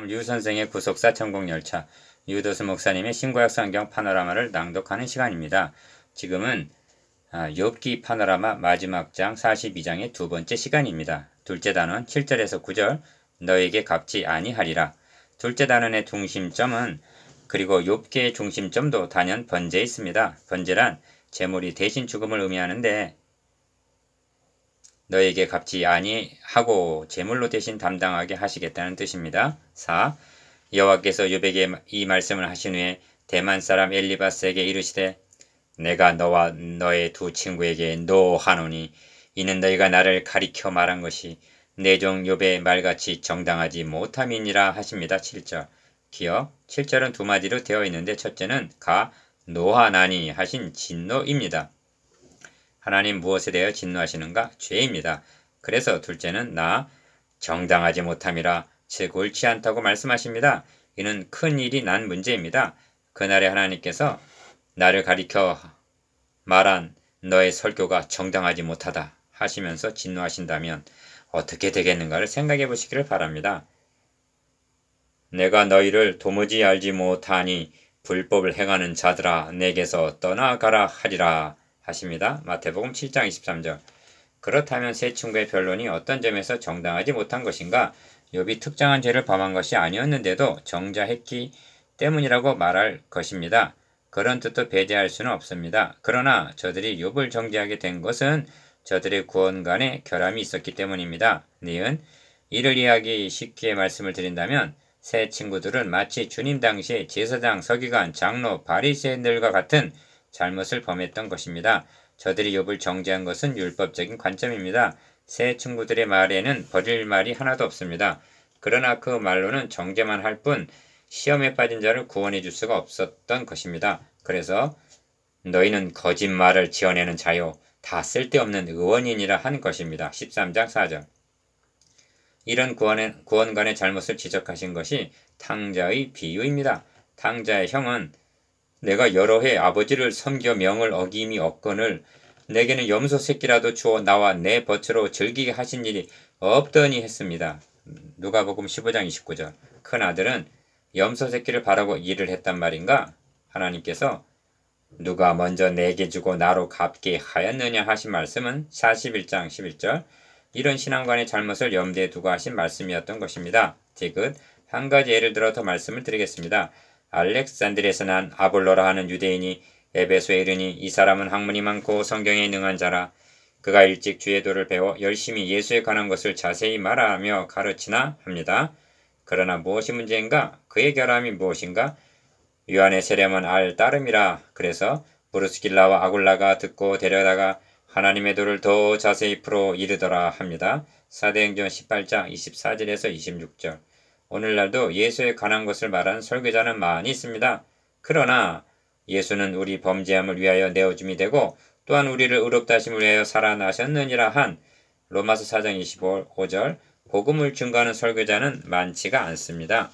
유 선생의 구속사 천국열차, 유도수 목사님의 신구약 성경 파노라마를 낭독하는 시간입니다. 지금은 욥기 파노라마 마지막 장 42장의 두 번째 시간입니다. 둘째 단원 7절에서 9절 너에게 갚지 아니하리라. 둘째 단원의 중심점은 그리고 욥기의 중심점도 단연 번제에 있습니다. 번제란 제물이 대신 죽음을 의미하는데 너에게 갚지 아니하고 제물로 대신 담당하게 하시겠다는 뜻입니다. 4. 여호와께서 욥에게 이 말씀을 하신 후에 대만 사람 엘리바스에게 이르시되 내가 너와 너의 두 친구에게 노하노니 이는 너희가 나를 가리켜 말한 것이 내 종 욥의 말같이 정당하지 못함이니라 하십니다. 7절. 기억 7절은 두 마디로 되어 있는데 첫째는 노하나니 하신 진노입니다. 하나님 무엇에 대하여 진노하시는가? 죄입니다. 그래서 둘째는 정당하지 못함이라 즉 옳지 않다고 말씀하십니다. 이는 큰 일이 난 문제입니다. 그날에 하나님께서 나를 가리켜 말한 너의 설교가 정당하지 못하다 하시면서 진노하신다면 어떻게 되겠는가를 생각해 보시기를 바랍니다. 내가 너희를 도무지 알지 못하니 불법을 행하는 자들아 내게서 떠나가라 하리라 하십니다. 마태복음 7장 23절. 그렇다면 세 친구의 변론이 어떤 점에서 정당하지 못한 것인가? 욥이 특정한 죄를 범한 것이 아니었는데도 정죄했기 때문이라고 말할 것입니다. 그런 뜻도 배제할 수는 없습니다. 그러나 저들이 욥을 정죄하게 된 것은 저들의 구원 간에 결함이 있었기 때문입니다. 니은 이를 이해하기 쉽게 말씀을 드린다면 세 친구들은 마치 주님 당시의 제사장, 서기관, 장로, 바리새인들과 같은 잘못을 범했던 것입니다. 저들이 욥을 정죄한 것은 율법적인 관점입니다. 세 친구들의 말에는 버릴 말이 하나도 없습니다. 그러나 그 말로는 정죄만 할 뿐 시험에 빠진 자를 구원해 줄 수가 없었던 것입니다. 그래서 너희는 거짓말을 지어내는 자요 다 쓸데없는 의원인이라 한 것입니다. 13장 4절. 이런 구원관의 잘못을 지적하신 것이 탕자의 비유입니다. 탕자의 형은 내가 여러 해 아버지를 섬겨 명을 어김이 없거늘 내게는 염소 새끼라도 주어 나와 내 벗으로 즐기게 하신 일이 없더니 했습니다. 누가복음 15장 29절. 큰아들은 염소 새끼를 바라고 일을 했단 말인가? 하나님께서 누가 먼저 내게 주고 나로 갚게 하였느냐 하신 말씀은 41장 11절. 이런 신앙관의 잘못을 염두에 두고 하신 말씀이었던 것입니다. 디귿 한 가지 예를 들어 더 말씀을 드리겠습니다. 알렉산드리에서 난 아볼로라 하는 유대인이 에베소에 이르니 이 사람은 학문이 많고 성경에 능한 자라. 그가 일찍 주의 도를 배워 열심히 예수에 관한 것을 자세히 말하며 가르치나 합니다. 그러나 무엇이 문제인가? 그의 결함이 무엇인가? 유한의 세례만 알 따름이라. 그래서 브루스길라와 아굴라가 듣고 데려다가 하나님의 도를 더 자세히 풀어 이르더라 합니다. 사도행전 18장 24절에서 26절. 오늘날도 예수에 관한 것을 말하는 설교자는 많이 있습니다. 그러나 예수는 우리 범죄함을 위하여 내어줌이 되고 또한 우리를 의롭다 하심을 위하여 살아나셨느니라 한 로마서 4장 25절 복음을 증거하는 설교자는 많지가 않습니다.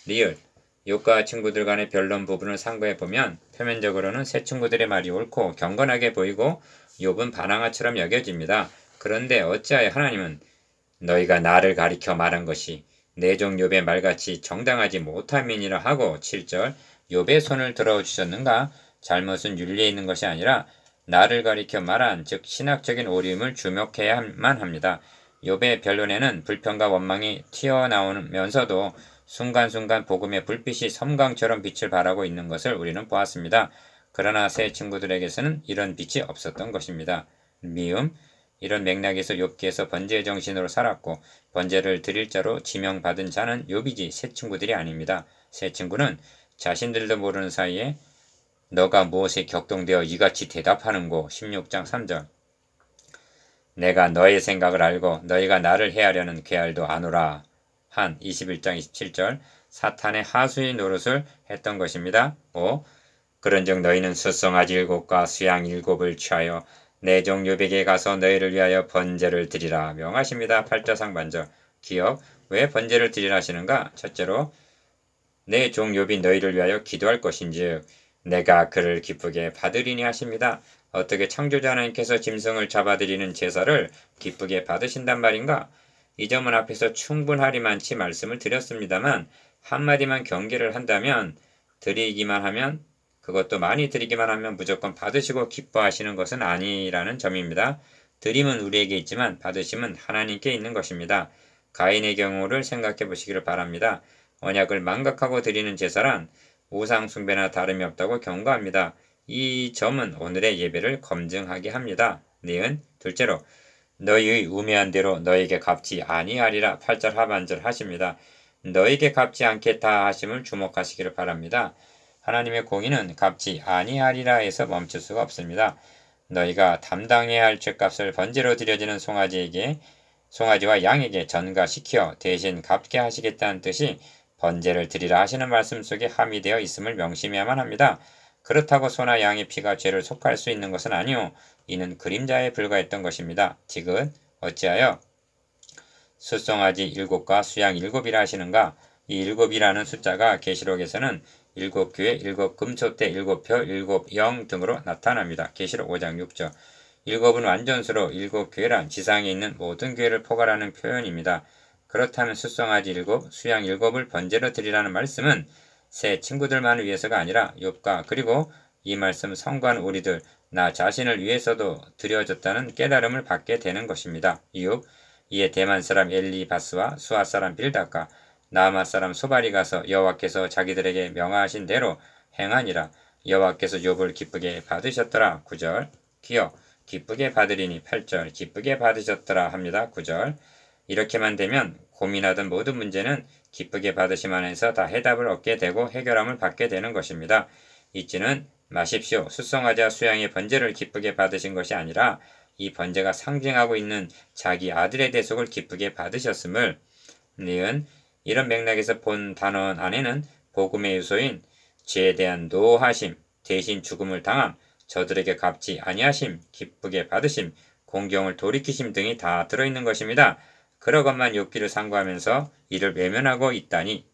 리을 욥과 친구들 간의 변론 부분을 상고해 보면 표면적으로는 세 친구들의 말이 옳고 경건하게 보이고 욥은 반항아처럼 여겨집니다. 그런데 어찌하여 하나님은 너희가 나를 가리켜 말한 것이 내 종 욥의 말같이 정당하지 못함이니라 하고 7절 욥의 손을 들어주셨는가? 잘못은 윤리에 있는 것이 아니라 나를 가리켜 말한 즉 신학적인 오림을 주목해야만 합니다. 욥의 변론에는 불평과 원망이 튀어나오면서도 순간순간 복음의 불빛이 섬광처럼 빛을 발하고 있는 것을 우리는 보았습니다. 그러나 세 친구들에게서는 이런 빛이 없었던 것입니다. 미움 이런 맥락에서 욥기에서 번제의 정신으로 살았고 번제를 드릴 자로 지명받은 자는 욥이지 세 친구들이 아닙니다. 세 친구는 자신들도 모르는 사이에 너가 무엇에 격동되어 이같이 대답하는고 16장 3절. 내가 너의 생각을 알고 너희가 나를 해하려는 계알도 아노라 한 21장 27절. 사탄의 하수인 노릇을 했던 것입니다. 5. 그런즉 너희는 수송아지 7과 수양 7을 취하여 내 종 욥에게 가서 너희를 위하여 번제를 드리라 명하십니다. 8절 상반절. 기억 왜 번제를 드리라 하시는가? 첫째로 내 종 욥이 너희를 위하여 기도할 것인즉 내가 그를 기쁘게 받으리니 하십니다. 어떻게 창조자 하나님께서 짐승을 잡아드리는 제사를 기쁘게 받으신단 말인가? 이 점은 앞에서 충분하리만치 말씀을 드렸습니다만 한마디만 경계를 한다면 드리기만 하면 그것도 많이 드리기만 하면 무조건 받으시고 기뻐하시는 것은 아니라는 점입니다. 드림은 우리에게 있지만 받으심은 하나님께 있는 것입니다. 가인의 경우를 생각해 보시기를 바랍니다. 언약을 망각하고 드리는 제사란 우상 숭배나 다름이 없다고 경고합니다. 이 점은 오늘의 예배를 검증하게 합니다. 니은 둘째로 너희의 우매한 대로 너에게 갚지 아니하리라 8절 하반절 하십니다. 너에게 갚지 않겠다 하심을 주목하시기를 바랍니다. 하나님의 공의는 갚지 아니하리라 해서 멈출 수가 없습니다. 너희가 담당해야 할 죄값을 번제로 드려지는 송아지와 양에게 전가시켜 대신 갚게 하시겠다는 뜻이 번제를 드리라 하시는 말씀 속에 함의되어 있음을 명심해야만 합니다. 그렇다고 소나 양의 피가 죄를 속할 수 있는 것은 아니오. 이는 그림자에 불과했던 것입니다. 디귿 어찌하여 숫송아지 7과 수양 7이라 하시는가? 이 7이라는 숫자가 계시록에서는 7교회, 7금초대, 7표, 7영 등으로 나타납니다. 계시록 5장 6절. 7은 완전수로 7교회란 지상에 있는 모든 교회를 포괄하는 표현입니다. 그렇다면 숫송아지 7, 수양 7을 번제로 드리라는 말씀은 새 친구들만을 위해서가 아니라 욥과 그리고 이 말씀 성관 우리들 나 자신을 위해서도 드려졌다는 깨달음을 받게 되는 것입니다. 욥 이에 대만 사람 엘리바스와 수아 사람 빌닷과 나아마 사람 소발이 가서 여호와께서 자기들에게 명하신 대로 행하니라. 여호와께서 욥을 기쁘게 받으셨더라. 9절 기여 기쁘게 받으리니 8절 기쁘게 받으셨더라 합니다. 9절 이렇게만 되면 고민하던 모든 문제는 기쁘게 받으심 안에서 다 해답을 얻게 되고 해결함을 받게 되는 것입니다. 잊지는 마십시오. 숫송아지와 수양의 번제를 기쁘게 받으신 것이 아니라 이 번제가 상징하고 있는 자기 아들의 대속을 기쁘게 받으셨음을 니은 이런 맥락에서 본 단원 안에는 복음의 요소인 죄에 대한 노하심, 대신 죽음을 당함, 저들에게 갚지 아니하심, 기쁘게 받으심, 공경을 돌이키심 등이 다 들어있는 것입니다. 그러건만 욥기를 상고하면서 이를 외면하고 있다니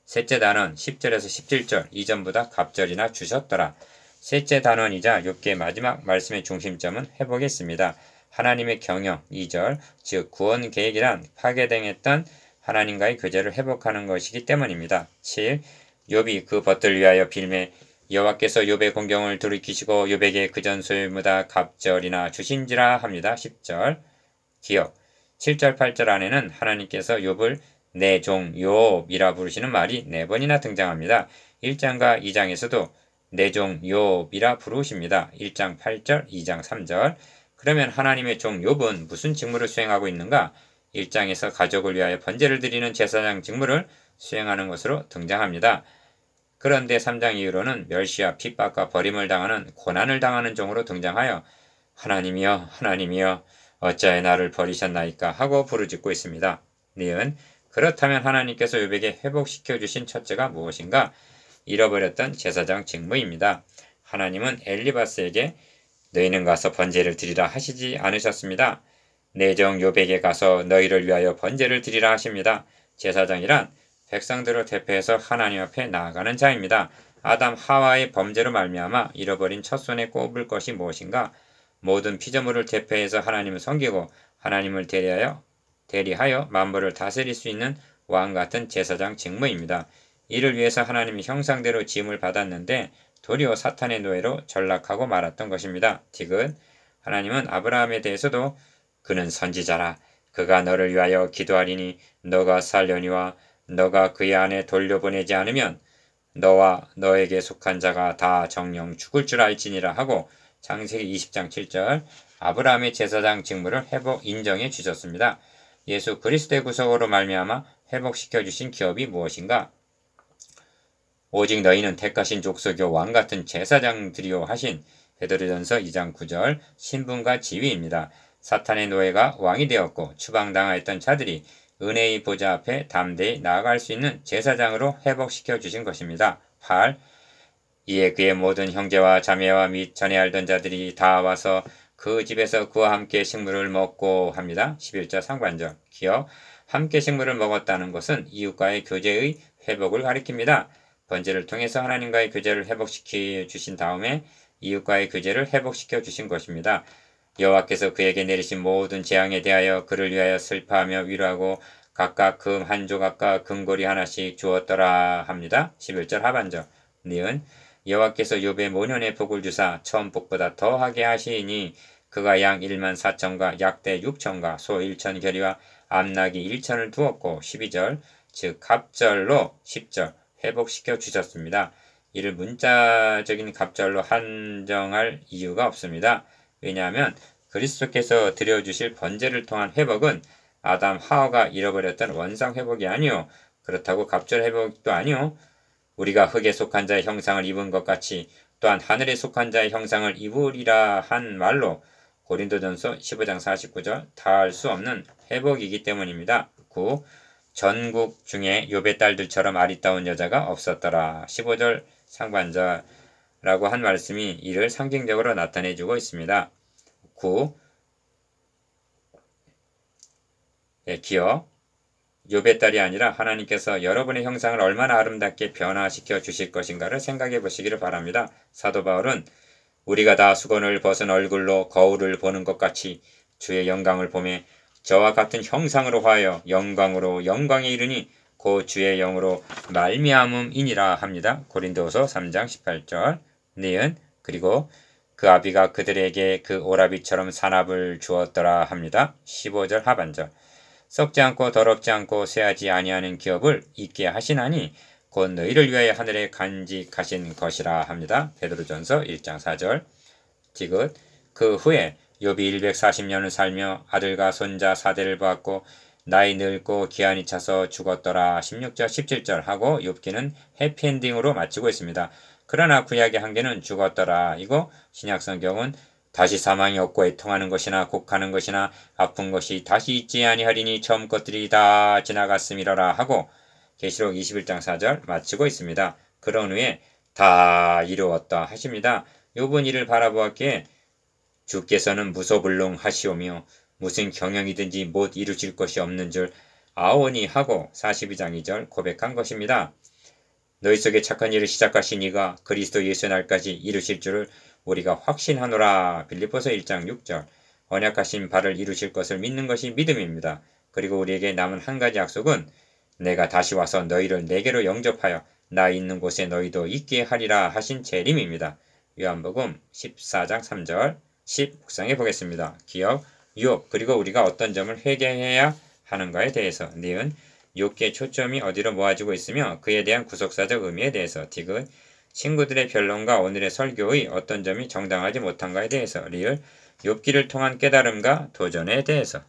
셋째 단원 10절에서 17절 이전보다 갑절이나 주셨더라. 셋째 단원이자 욥기의 마지막 말씀의 중심점은 회복했습니다. 하나님의 경영 2절 즉 구원 계획이란 파괴당했던 하나님과의 교제를 회복하는 것이기 때문입니다. 7. 욥이 그 벗들 위하여 빌매 여호와께서 욥의 공경을 돌이키시고 욥에게 그전 소유무다 갑절이나 주신지라 합니다. 10절 기억 7절 8절 안에는 하나님께서 욥을 내 종 욥이라 부르시는 말이 4번이나 등장합니다. 1장과 2장에서도 내 종 욥이라 부르십니다. 1장 8절, 2장 3절. 그러면 하나님의 종 욥은 무슨 직무를 수행하고 있는가? 1장에서 가족을 위하여 번제를 드리는 제사장 직무를 수행하는 것으로 등장합니다. 그런데 3장 이후로는 멸시와 핍박과 버림을 당하는 고난을 당하는 종으로 등장하여 하나님이여 하나님이여 어찌하여 나를 버리셨나이까 하고 부르짖고 있습니다. 니은 그렇다면 하나님께서 욥에게 회복시켜 주신 첫째가 무엇인가? 잃어버렸던 제사장 직무입니다. 하나님은 엘리바스에게 너희는 가서 번제를 드리라 하시지 않으셨습니다. 내 종 욥에게 가서 너희를 위하여 번제를 드리라 하십니다. 제사장이란 백성들을 대표해서 하나님 앞에 나아가는 자입니다. 아담 하와의 범죄로 말미암아 잃어버린 첫손에 꼽을 것이 무엇인가? 모든 피조물을 대표해서 하나님을 섬기고 하나님을 대리하여 만물을 다스릴 수 있는 왕같은 제사장 직무입니다. 이를 위해서 하나님이 형상대로 지음을 받았는데 도리어 사탄의 노예로 전락하고 말았던 것입니다. 디귿 하나님은 아브라함에 대해서도 그는 선지자라 그가 너를 위하여 기도하리니 너가 살려니와 너가 그의 안에 돌려보내지 않으면 너와 너에게 속한 자가 다 정령 죽을 줄 알지니라 하고 창세기 20장 7절 아브라함의 제사장 직무를 인정해 주셨습니다. 예수 그리스도의 구속으로 말미암아 회복시켜 주신 기업이 무엇인가? 오직 너희는 택하신 족속이요 왕같은 제사장들이요 하신 베드로전서 2장 9절 신분과 지위입니다. 사탄의 노예가 왕이 되었고 추방당하였던 자들이 은혜의 보좌 앞에 담대히 나아갈 수 있는 제사장으로 회복시켜 주신 것입니다. 8. 이에 그의 모든 형제와 자매와 및 전에 알던 자들이 다 와서 그 집에서 그와 함께 식물을 먹고 합니다. 11절 상반절 기억 함께 식물을 먹었다는 것은 이웃과의 교제의 회복을 가리킵니다. 번제를 통해서 하나님과의 교제를 회복시켜 주신 다음에 이웃과의 교제를 회복시켜 주신 것입니다. 여호와께서 그에게 내리신 모든 재앙에 대하여 그를 위하여 슬퍼하며 위로하고 각각 금 한 조각과 금고리 하나씩 주었더라 합니다. 11절 하반절. 니은 여호와께서 욥의 모년의 복을 주사 처음 복보다 더하게 하시니 그가 양 1만 4천과 약대 6천과 소 1천 결의와 암나기 1천을 두었고 12절 즉 갑절로 10절 회복시켜 주셨습니다. 이를 문자적인 갑절로 한정할 이유가 없습니다. 왜냐하면 그리스도께서 드려주실 번제를 통한 회복은 아담 하와가 잃어버렸던 원상 회복이 아니요 그렇다고 갑절 회복도 아니요 우리가 흙에 속한 자의 형상을 입은 것 같이 또한 하늘에 속한 자의 형상을 입으리라 한 말로 고린도전서 15장 49절 다할 수 없는 회복이기 때문입니다. 9. 전국 중에 욥의 딸들처럼 아리따운 여자가 없었더라. 15절 상반절라고 한 말씀이 이를 상징적으로 나타내주고 있습니다. 9. 기어 욥의 딸이 아니라 하나님께서 여러분의 형상을 얼마나 아름답게 변화시켜 주실 것인가를 생각해 보시기를 바랍니다. 사도 바울은 우리가 다 수건을 벗은 얼굴로 거울을 보는 것 같이 주의 영광을 보매 저와 같은 형상으로 하여 영광으로 영광에 이르니 곧 주의 영으로 말미암음이니라 합니다. 고린도후서 3장 18절. 니은 그리고 그 아비가 그들에게 그 오라비처럼 산압을 주었더라 합니다. 15절 하반절. 썩지 않고 더럽지 않고 쇠하지 아니하는 기업을 있게 하시나니 곧 너희를 위하여 하늘에 간직하신 것이라 합니다. 베드로전서 1장 4절. 디귿 그 후에 욥이 140년을 살며 아들과 손자 4대를 보았고 나이 늙고 기한이 차서 죽었더라. 16절 17절 하고 욥기는 해피엔딩으로 마치고 있습니다. 그러나 구약의 한계는 죽었더라. 이고 신약성경은 다시 사망이 없고 애통하는 것이나 곡하는 것이나 아픈 것이 다시 있지 아니하리니 처음 것들이 다 지나갔음이러라 하고 계시록 21장 4절 마치고 있습니다. 그런 후에 다 이루었다 하십니다. 욥은 이를 바라보았기에 주께서는 무소불능하시오며 무슨 경영이든지 못 이루실 것이 없는 줄 아오니 하고 42장 2절 고백한 것입니다. 너희 속에 착한 일을 시작하신 이가 그리스도 예수의 날까지 이루실 줄을 우리가 확신하노라. 빌립보서 1장 6절 언약하신 바를 이루실 것을 믿는 것이 믿음입니다. 그리고 우리에게 남은 한 가지 약속은 내가 다시 와서 너희를 내게로 영접하여 나 있는 곳에 너희도 있게 하리라 하신 재림입니다. 요한복음 14장 3절 10 묵상해 보겠습니다. 기억, 욥 그리고 우리가 어떤 점을 회개해야 하는가에 대해서 니은 욥기의 초점이 어디로 모아지고 있으며 그에 대한 구속사적 의미에 대해서 디귿 친구들의 변론과 오늘의 설교의 어떤 점이 정당하지 못한가에 대해서 리을 욥기를 통한 깨달음과 도전에 대해서